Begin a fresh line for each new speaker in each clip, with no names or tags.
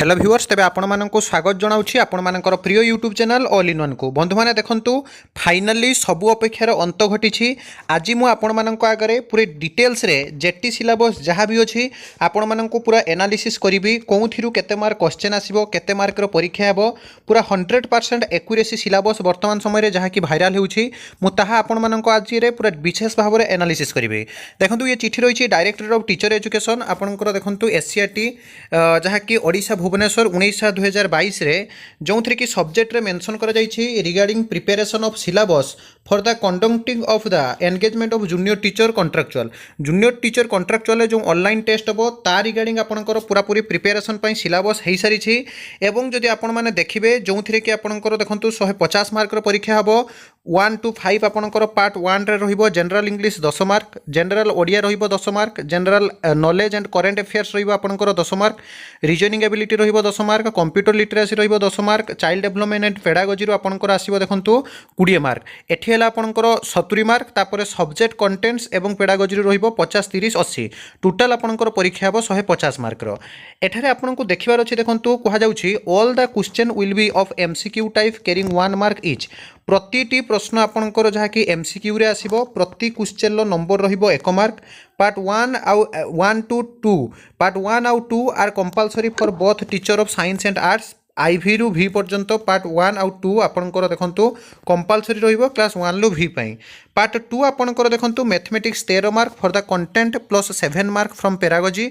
Hello viewers तेज आपण मानक स्वागत जनाऊँगी आपण मानकर प्रिय YouTube channel all in one को बंधु मैंने देखूँ फाइनाली सबू अपेक्षार अंत घटी आज मुझे आपण मानक आगे पूरे डिटेल्स रे जेटी सिलेबस जहाँ भी अच्छी आपण मानक पूरा एनालिसिस करी कौन केते मार्क क्वेश्चन आसो केते मार्कर परीक्षा हे पूरा 100% एक्यूरेसी सिलेबस वर्तमान समय जहाँ कि भाइराल होता आज पूरा विशेष भाव में एनालिसिस करी देखो ये चिठी रही डायरेक्टर ऑफ टीचर एजुकेशन आपंकर देखो एससीईआरटी जहाँ कि ओडिशा भुवनेश्वर 19/2022 रे जो थी कि सब्जेक्ट रे मेंशन करा जाइछि regarding preparation of syllabus for the conducting of the engagement of junior teacher contractual जो ऑनलाइन टेस्ट हम ता रिगार्डिंग आपंकर पूरा पूरी प्रिपेरेशन सिलेबस हो सारी एवं जदि आपण मैंने देखिए जो थी कि आपंकर देखो 150 मार्कर परीक्षा हम 1 to 5 आपंकर पार्ट 1 रे रहिबो general English 10 mark general Odia रहिबो 10 mark general knowledge and current affairs रहिबो आपंकर 10 मार्क रीजनिंग एबिलिटी रहिबो 10 मार्क कंप्यूटर लिटरेसी रहिबो 10 mark child development and pedagogy रो आपंकर आसीबो देखंतु 20 मार्क एठी हला आपंकर 70 मार्क तापर सब्जेक्ट कंटेंट्स एवं पेडागोजी रो रहिबो 50 30 80 टोटल आपंकर परीक्षा हबो 150 मार्क रो एठारे आपनको देखिबार अछि देखंतु कहा जाउछि all the question will be of MCQ type carrying 1 mark each प्रतिटी प्रश्न आपंकर जहाँ कि एमसीक्यू रे आसीबो प्रति क्वेश्चन रो नंबर रहिबो 1 मार्क पार्ट 1 आउ 1 to 2 पार्ट 1 आउ 2 are compulsory for both teacher of science and arts IV रु भी पर्यंत पार्ट 1 आउ 2 आपंकर देखंतु कंपलसरी रहिबो क्लास 1 लो भी पई पार्ट 2 आपंकर देखंतु mathematics 13 mark for the content plus 7 mark from pedagogy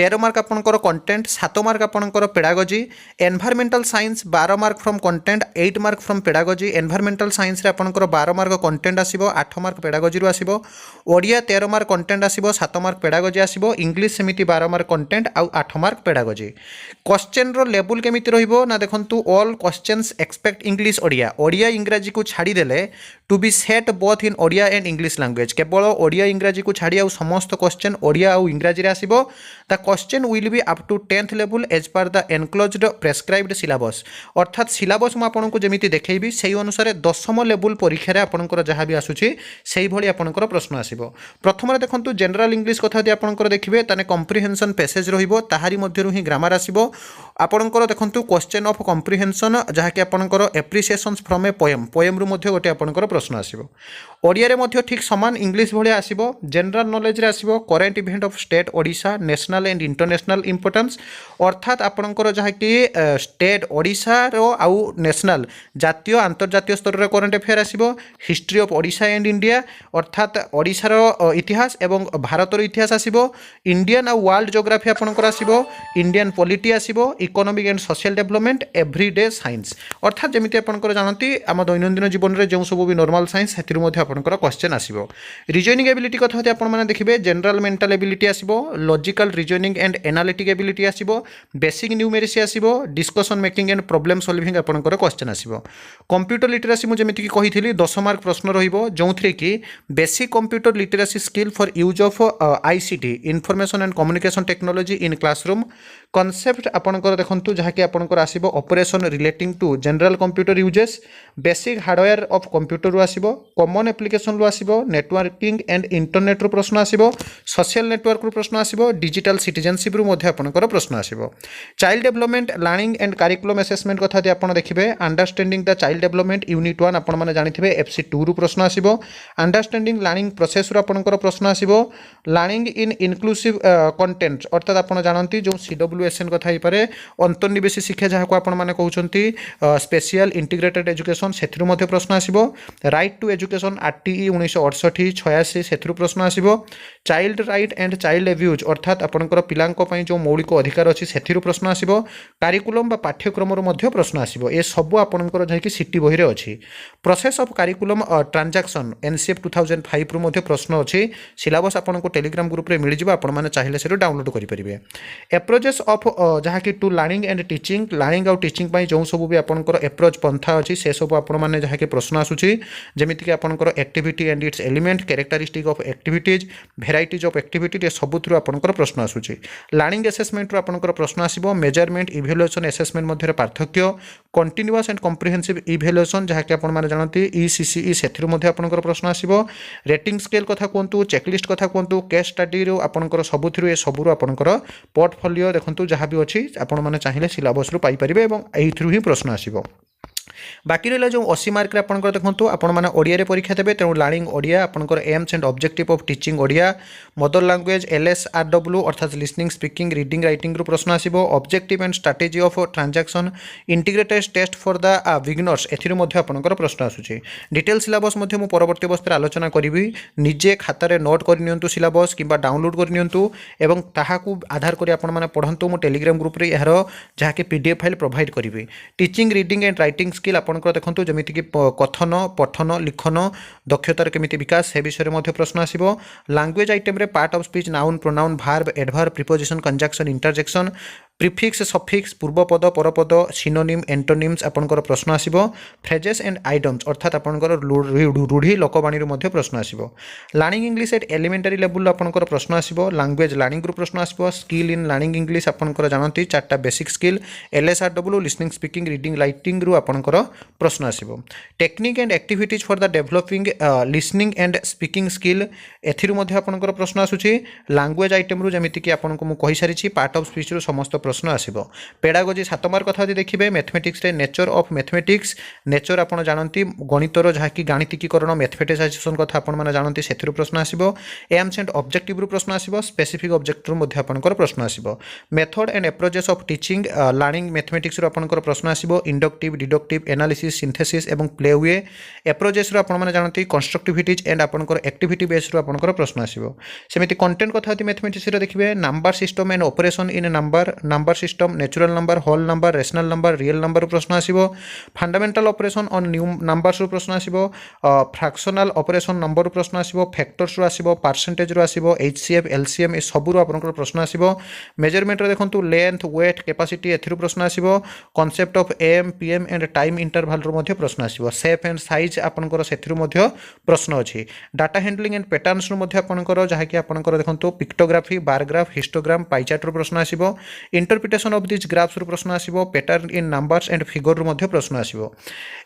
13 mark आपंकर कंटेंट 7 मार्क आपंकर pedagogy environmental science 12 mark from content 8 mark from pedagogy environmental science रे आपंकर 12 मार्क कंटेंट आसीबो 8 मार्क पेडागोजी रु आसीबो ओडिया 13 मार्क कंटेंट आसीबो 7 मार्क पेडागोजी आसीबो English सेमिति 12 मार्क कंटेंट आउ 8 मार्क पेडागोजी क्वेश्चन रो लेवल केमिति रहिबो ना देखंतु all questions expect English Odia इंग्रजी को छाड़ी देले to be set both in Odia and English language केवल ओडिया इंग्रजी को छाड़ी आउ समस्त क्वेश्चन ओडिया आउ इंग्रजी रे आसीबो the question will be up to 10th level as per the enclosed prescribed syllabus अर्थात सिलेबस मु आपनको जेमिति देखैबी सेही अनुसार 10th लेवल परीक्षा रे आपनकर जहाँ भी आसुची सेही भली आपनकर प्रश्न आसीबो प्रथम रे देखंतु जनरल इंग्लिश कथा दि आपनकर देखिबे ताने कॉम्प्रिहेंशन पैसेज रहिबो ताहारी मध्यरु ही ग्रामर आसीबो आपनकर देखंतु क्वेश्चन ऑफ कॉम्प्रिहेंशन जहाँ कि आपनकर एप्रिसिएशंस फ्रॉम ए पोएम रु मध्ये गोटे आपनकर प्रश्न आसीबो ओडिया रे मध्ये ठीक समान इंग्लिश भली आसीबो जनरल नॉलेज रे आसीबो current event of state Odisha national and international importance अर्थात आपनकर जहाँ कि स्टेट ओडिशा रो आउ नेशनल जातीय अंतर्जातीय स्तर रे करेंट अफेयर आसीबो history of Odisha and India अर्थात ओडिशा रो इतिहास एवं भारत रो इतिहास आसीबो इंडियन आउ वर्ल्ड ज्योग्राफी आपनकर आसीबो इंडियन पॉलिटी आसीबो economic and social development everyday science अर्थात जमिति आपनकर जानती आम दैनंदिन जीवन रे जो सब भी नॉर्मल साइंस हेतिर मध्ये आपनकर क्वेश्चन आसीबो रीजनिंग एबिलिटी कथा होते आपण माने देखिबे जनरल मेंटल एबिलिटी आसीबो logical reasoning and analytic ability आसीबो बेसिक न्यूमेरिसी आसीबो discussion making and problem solving आपनकर क्वेश्चन आसीबो कंप्यूटर लिटरेसी मु जेमिति कि कहिथिली 10 मार्क प्रश्न रहिबो जोंथरे कि basic computer literacy skill for use of ICT information and communication technology in classroom concept आपनकर देखंतु जहाँ कि आपनकर आसीबो operation relating to general computer uses basic hardware of computer रु आसीबो कॉमन एप्लिकेशन रु आसीबो नेटवर्किंग एंड इंटरनेट रु प्रश्न आसीबो सोशल नेटवर्क रु प्रश्न आसीबो डिजिटल सिटीजनशिप रु मध्ये आपनकर प्रश्न आसीबो child development learning and curriculum assessment कथा दि आपण देखिबे understanding the child development unit 1 आपण माने जानिथिबे एफसी 2 रु प्रश्न आसीबो अंडरस्टैंडिंग लर्निंग प्रोसेस रु आपनकर प्रश्न आसीबो लर्निंग इन इनक्लूसिव कंटेंट अर्थात आपण जानंती जो सीडब्ल्यूएसएन कथा ही पारे अंतर्निवेशी शिक्षा जहाँ को आपण माने कहउचंती स्पेशल इंटीग्रेटेड एजुकेशन सेथिरु मध्ये प्रश्न आसीबो राइट टू एजुकेशन आरटीई 1968 86 सेथिरु प्रश्न आसीबो child right and child abuse अर्थात आपनकर पिलांको पई जो मौलिक अधिकार अछि सेथिरु प्रश्न आसीबो करिकुलम बा पाठ्यक्रम रो मध्ये प्रश्न आसीबो ए सब आपनकर जहाँ कि सिटी बही रे अछि process of curriculum transaction NCF 2005 रु मध्ये प्रश्न अछि सिलेबस आपनको टेलीग्राम ग्रुप रे मिल जिवो आपण माने चाहिले सेरु डाउनलोड करि परिबे एप्रोचेस ऑफ जहाँ कि to learning and teaching learning आउ टीचिंग पई जो सब भी आपनकर एप्रोच पंथा अछि से सब आपण माने जहाँ कि प्रश्न आसुछि जेमिति कि आपनकर activity and its element characteristic of activities varieties of activity ए सबुथरु आपनकर प्रश्न आसुछि लर्निंग असेसमेंट रु आपनकर प्रश्न आसीबो मेजरमेंट इवैल्यूएशन असेसमेंट मध्ये पार्थक्य कंटीन्यूअस एंड कॉम्प्रिहेंसिव इवैल्यूएशन जहाँ कि आपण माने जानती ईसीसीई सेथिरु मध्ये आपनकर प्रश्न आसीबो रेटिंग स्केल कथा कोंतु चेकलिस्ट कथा कोंतु केस स्टडी रु आपनकर सबुथरु ए सबुरु आपनकर पोर्टफोलियो देखंतु जहाँ भी अछि आपण आपने चाहिए सिलेबस रु पाई परिबे एवं एइथ्रु ही प्रश्न आसीबो। बाकी रहा जो 80 मार्क आपंकर देखो आपने ओडिया परीक्षा देते तेणु लर्निंग ओडिया आपंकर aims and objective of teaching Odia mother language LSRW अर्थात लिसनिंग स्पीकिंग रीडिंग राइटिंग प्रश्न आसो objective and strategy of transaction integrated test for the beginners एपंकर प्रश्न आसूँ डिटेल सिलेबस मुझे परवर्ती अवस्था आलोचना करी निजे खातार नोट करनी सिलेबस कि डाउनलोड करनी आधार कर पढ़ंतु मु टेलीग्राम ग्रुप रे यार जहाँकि PDF फाइल प्रोवाइड करी teaching reading and writing skill आपंकर देखो जमीक कथन पठन लिखन दक्षतार केमिति विकास से विषय में प्रश्न आसो लैंग्वेज आइटम रे part of speech noun pronoun verb adverb preposition conjunction interjection prefix suffix पूर्वपद परपद सिनोनिम एंटोनिम्स आपंकर प्रश्न आसो फ्रेजेस एंड आइटम्स अर्थात आपंकर रूढ़ी लोकवाणी प्रश्न आसो learning English at elementary level आपंकर प्रश्न आसो लैंग्वेज लर्निंग प्रश्न आसो स्किल इन लर्निंग इंग्लिश आपंकर जानती 4टा basic skill LSRW listening speaking reading writing रु आपंकर प्रश्न आसो technique and activities for the developing listening and speaking skill एथिरु आपंकर प्रश्न आसूची लैंग्वेज आइटम रु जमीक आपको कहि सारी पार्ट ऑफ स्पीच रु समस्त प्रश्न आसो पेडागोजी 7 मार्क कथा देखिए मैथमेटिक्स रे नेचर ऑफ मैथमेटिक्स नेचर आपन जानती गणितर जहाँकि गाणितिकीकरण मैथमेटिसाइजेशन कथा आपन माने जानती सेथिरु प्रश्न आसो एम्स एंड ऑब्जेक्टिव रु प्रश्न आसो स्पेसिफिक ऑब्जेक्ट रु मध्ये आपनकर प्रश्न आसो method and approaches of teaching learning mathematics रु आपनकर प्रश्न आसो इंडक्टिव डिडक्टिव एनालिसिस सिंथेसिस एवं प्ले वे अप्रोचेस रु आपन माने जानती कंस्ट्रक्टिविटीज एंड आपनकर एक्टिविटी बेस रु आपनकर प्रश्न आसो सेमिति कंटेंट कथा मैथमेटिक्स रे देखिबे number system and operation in number system natural number whole number rational number real number प्रश्न आसो fundamental operation on new numbers प्रश्न आसो फ्रैक्शनल ऑपरेशन नंबर प्रश्न आसो फैक्टर्स आसो परसेंटेज आसो HCF LCM ए सबुरु आपनकर प्रश्न आसो मेजरमेंट रे देखंतु लेंथ वेट कैपेसिटी एथिरु प्रश्न आसो concept of AM PM and time interval रु मध्ये प्रश्न आसो शेप एंड साइज आपनकर सेथिरु मध्ये प्रश्न अछि डाटा हैंडलिंग एंड पैटर्न्स रु मध्ये आपनकर जहाँकि आपनकर देखंतु pictography bar graph histogram pie chart रु प्रश्न आसो इंटरप्रिटेशन ऑफ दिस ग्राफ्स रु प्रश्न आसो pattern in numbers and figure रु मध्ये प्रश्न आसो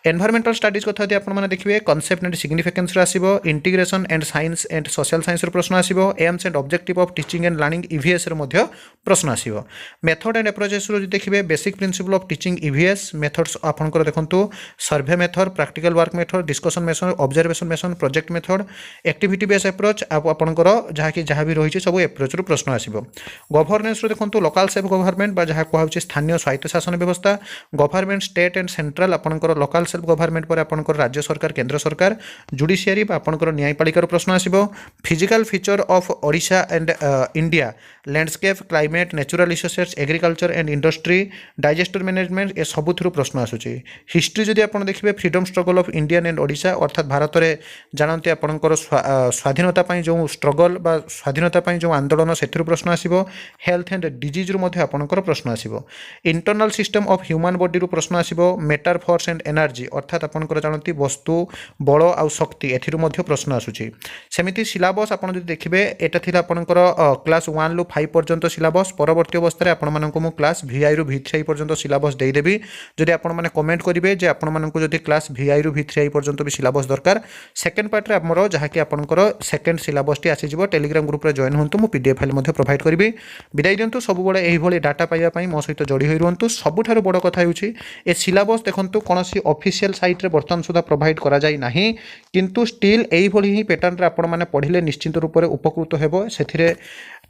एनवायरमेंटल स्टडीज कथा यदि आपण माने देखिबे कांसेप्ट एंड सिग्निफिकेंस रु आसो integration and science and social science रु प्रश्न आसो aims and objective of teaching and learning EVS रु मध्ये प्रश्न आसो मेथड एंड अप्रोचेस रु देखिबे basic principle of teaching EVS methods आपनकर देखंतु survey method practical work method discussion method observation method project method activity based approach आपनकर जहाँकि जहाँ भी रही सब अप्रोच रु प्रश्न आसो गवर्नेंस रु देखंतु लोकल सेल्फ गवर्नमेंट बा जहाँ कहूँ स्थानीय स्वायत्त शासन व्यवस्था गवर्नमेंट स्टेट एंड सेंट्रल आपनकर लोकल सेल्फ गवर्नमेंट पर आपनकर राज्य सरकार केंद्र सरकार जुडिशियरी आपनकर न्यायपालिका प्रश्न आसो physical feature of Odisha and India landscape climate natural resources agriculture and industry disaster management ए सबुथिरु प्रश्न आसूची हिस्ट्री जदि आपण देखिबे freedom struggle of Indian and Odisha अर्थात भारत में जानते आपनकर स्वाधीनता पई जो स्ट्रगल बा स्वाधीनता पई जो आंदोलन सेथिरु प्रश्न आसीबो हेल्थ एंड डिजीज रु मध्ये आपनकर प्रश्न आसीबो internal system of human body रु प्रश्न आसीबो मेटर फोर्स एंड एनर्जी अर्थात आपनकर जानती वस्तु बल आ शक्ति एथिरु मध्ये प्रश्न आसूची सेमिति सिलेबस आपण जदि देखिबे एटा थिला आपनकर क्लास 1 रु 5 पर्यंत सिलेबस परवर्ती अवस्था रे आपण मानको मु क्लास VI रु V3 पर्यंत सिलेबस देई देबी जदि आपण माने कमेंट करिवे जे आपण मानको जदि क्लास VI रु V3 पर्यंत भी सिलेबस दरकार सेकंड पार्ट रे हमरो जहा कि आपनकर सेकंड सिलेबस टी आसी जिवो टेलीग्राम ग्रुप रे जॉइन होंतु मु PDF फाइल मध्ये प्रोवाइड करबी विदाई दियंतु सब बळे एही भली डाटा पाइबा पई मो सहित जोडी होई रहंतु सबुठारु बड़ कथा होउची ए सिलेबस देखंतु कोनोसी ऑफिशियल साइट रे वर्तमान सुधा प्रोवाइड करा जाई नाही किंतु स्टिल एही भली ही पैटर्न रे आपण माने पढिले निश्चित रूप रे उपकृत हेबो सेथिरे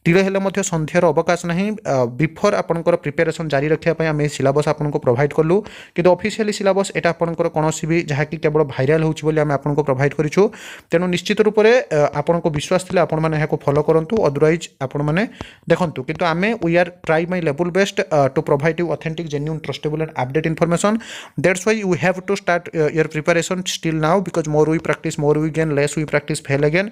टिले हेले मध्य संध्यार अवकाश नहीं बिफोर आपनकर प्रिपेरेसन जारी रखिया पई आमे सिलेबस आपनको प्रोवाइड करलु किंतु ऑफिशियली सिलेबस एटा आपनकर कोनोसी भी जहा कि केवल भाइराल होउची बोली आमे आपनको प्रोवाइड करिछु तेनु निश्चित रूप रे आपनको विश्वास थिले आपण माने हेको फॉलो करंतु अदरवाइज आपण माने देखंतु किंतु आमे we are try my level best to provide you authentic genuine trustable and update information that's why you have to start your preparation still now because more we practise more we gain less we practise fail again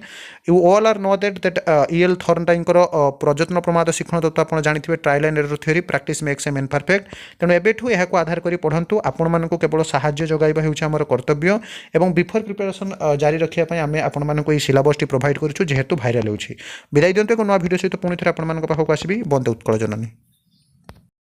you all are know that EL थॉर्नटाइनकर प्रजत्न प्रमाद शिक्षण तत्व आप जानते trial and error theory practice makes a man perfect तेणु एबेठू यह आधार करी पढ़ंतु आपण मानक केवल साहाय्य जगाइबा हेउछि हमर कर्तव्य एवं बिफोर प्रिपरेशन जारी रखिया पई आमे आपण मानक ई सिलेबस टी प्रोवाइड करिछु जेहेतु भाइराल होउछि विदाई दियंतु एक नवा वीडियो सहित पुणी थरे आपण मानक पाखक आसीबी बंदे उत्कल जननी।